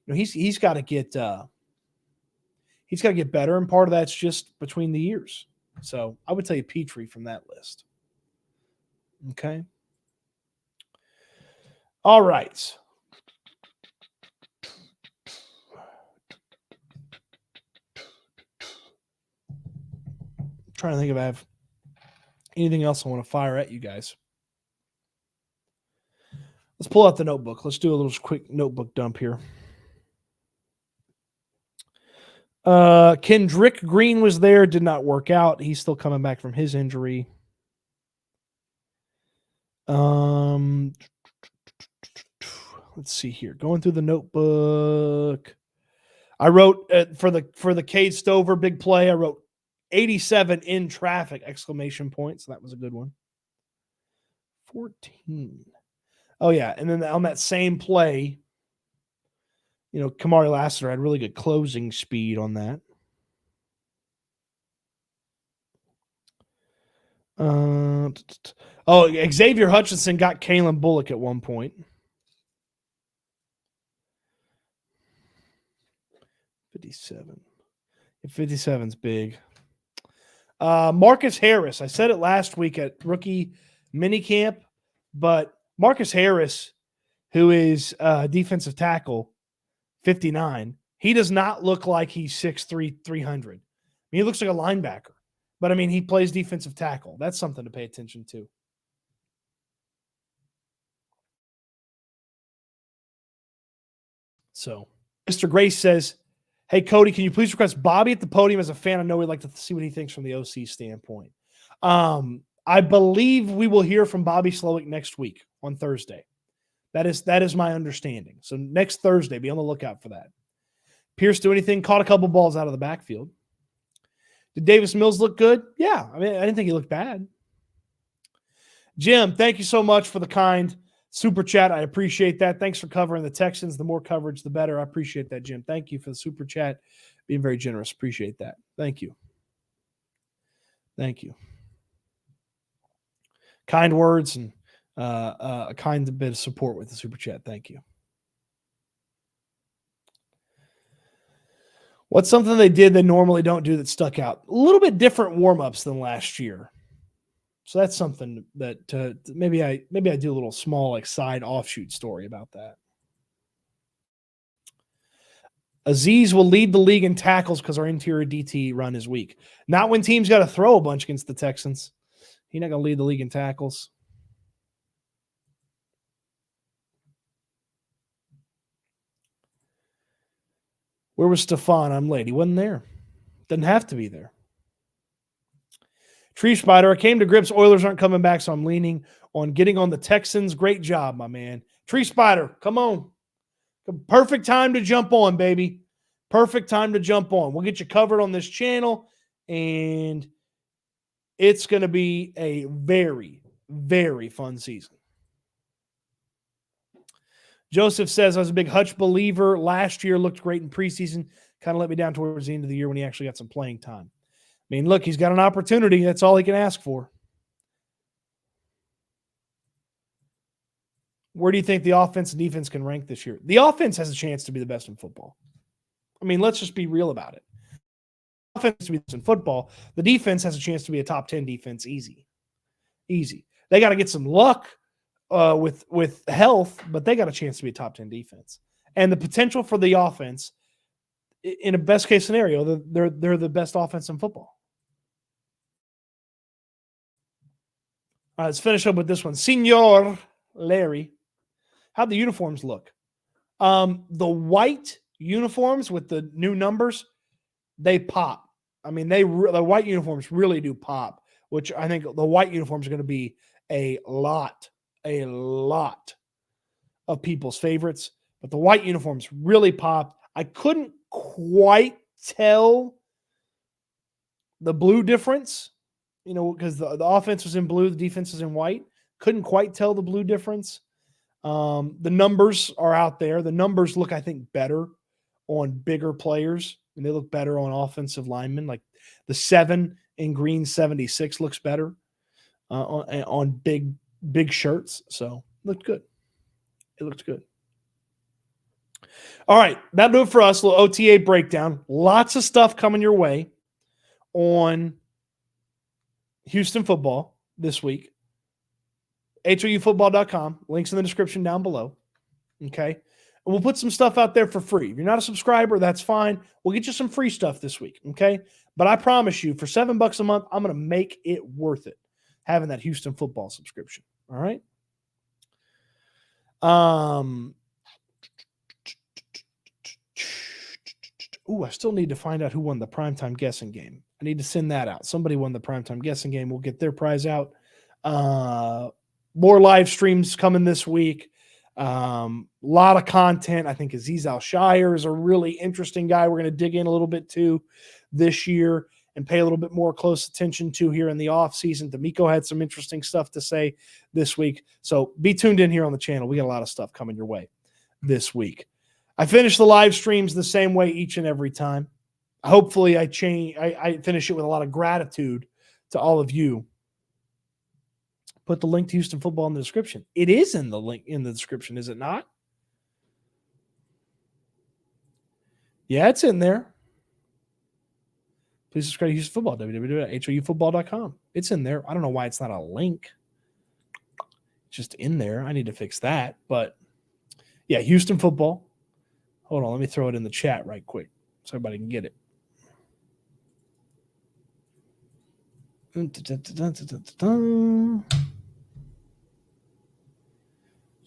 he's got to get better, and part of that's just between the ears. So, I would tell you Petrie from that list. Okay. All right. Trying to think if I have anything else I want to fire at you guys. Let's pull out the notebook. Let's do a little quick notebook dump here. Kendrick Green was there, did not work out. He's still coming back from his injury. Let's see here. Going through the notebook. I wrote for the Cade Stover big play, I wrote 87 in traffic, exclamation point. So that was a good one. 14. Oh, yeah. And then on that same play, Kamari Lassiter had really good closing speed on that. Xavier Hutchinson got Kalen Bullock at one point. 57. 57's big. Marcus Harris. I said it last week at rookie minicamp, but Marcus Harris, who is defensive tackle, 59, he does not look like he's 6'3", 300. I mean, he looks like a linebacker, but he plays defensive tackle. That's something to pay attention to. So, Mr. Grace says, hey, Cody, can you please request Bobby at the podium as a fan? I know we'd like to see what he thinks from the OC standpoint. I believe we will hear from Bobby Slowick next week on Thursday. That is my understanding. So next Thursday, be on the lookout for that. Pierce do anything? Caught a couple balls out of the backfield. Did Davis Mills look good? Yeah. I didn't think he looked bad. Jim, thank you so much for the kind super chat. I appreciate that. Thanks for covering the Texans. The more coverage, the better. I appreciate that, Jim. Thank you for the super chat. Being very generous. Appreciate that. Thank you. Thank you. Kind words and a kind bit of support with the super chat. Thank you. What's something they did they normally don't do that stuck out? A little bit different warm-ups than last year. So that's something that maybe I do a little small like side offshoot story about that. Azeez will lead the league in tackles because our interior DT run is weak. Not when teams got to throw a bunch against the Texans. He's not going to lead the league in tackles. Where was Stefan? I'm late. He wasn't there. Doesn't have to be there. Tree Spider, I came to grips. Oilers aren't coming back, so I'm leaning on getting on the Texans. Great job, my man. Tree Spider, come on. Perfect time to jump on, baby. Perfect time to jump on. We'll get you covered on this channel, and it's going to be a very, very fun season. Joseph says, I was a big Hutch believer. Last year looked great in preseason. Kind of let me down towards the end of the year when he actually got some playing time. I mean, look, he's got an opportunity. That's all he can ask for. Where do you think the offense and defense can rank this year? The offense has a chance to be the best in football. I mean, let's just be real about it. The offense to be the best in football. The defense has a chance to be a top 10 defense. Easy. They got to get some luck with health, but they got a chance to be a top 10 defense. And the potential for the offense, in a best case scenario, they're the best offense in football. All right, let's finish up with this one. Senor Larry, how'd the uniforms look? The white uniforms with the new numbers, they pop. I mean, the white uniforms really do pop, which I think the white uniforms are going to be a lot of people's favorites. But the white uniforms really pop. I couldn't quite tell the blue difference, because the offense was in blue, the defense is in white. Couldn't quite tell the blue difference. The numbers are out there. The numbers look, I think, better on bigger players, and they look better on offensive linemen. Like the 7 in green 76 looks better on big shirts. So looked good. It looked good. All right, that'll do it for us. A little OTA breakdown. Lots of stuff coming your way on Houston football this week. HOUfootball.com. Links in the description down below. Okay. And we'll put some stuff out there for free. If you're not a subscriber, that's fine. We'll get you some free stuff this week. Okay. But I promise you, for $7 a month, I'm going to make it worth it having that Houston football subscription. All right. I still need to find out who won the primetime guessing game. I need to send that out. Somebody won the primetime guessing game. We'll get their prize out. More live streams coming this week. Lot of content. I think Azeez Al-Shire is a really interesting guy we're going to dig in a little bit to this year and pay a little bit more close attention to here in the offseason. D'Amico had some interesting stuff to say this week. So be tuned in here on the channel. We got a lot of stuff coming your way this week. I finish the live streams the same way each and every time. Hopefully I finish it with a lot of gratitude to all of you. Put the link to Houston football in the description. It is in the link in the description, is it not? Yeah, it's in there. Please subscribe to Houston football, www.HOUfootball.com. It's in there. I don't know why it's not a link. It's just in there. I need to fix that. But yeah, Houston football. Hold on, let me throw it in the chat right quick so everybody can get it. I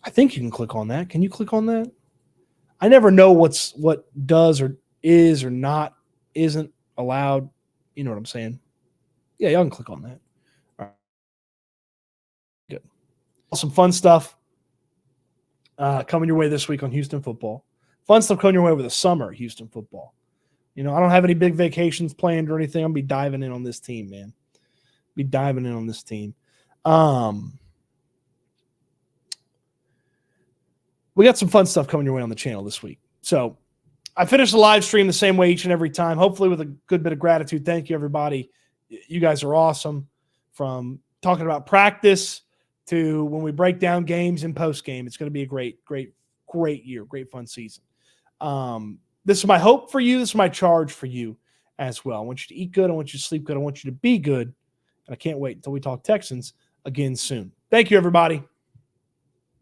think you can click on that. Can you click on that? I never know what does or is or not isn't allowed. You know what I'm saying? Yeah, y'all can click on that. All right. Good. Some fun stuff coming your way this week on Houston football. Fun stuff coming your way over the summer, Houston football. I don't have any big vacations planned or anything. I'm going to be diving in on this team, man. We got some fun stuff coming your way on the channel this week. So I finish the live stream the same way each and every time, hopefully with a good bit of gratitude. Thank you, everybody. You guys are awesome. From talking about practice to when we break down games and post game, it's going to be a great year, great fun season. this is my hope for you. This is my charge for you as well. I want you to eat good. I want you to sleep good. I want you to be good. And I can't wait until we talk Texans again soon. Thank you, everybody.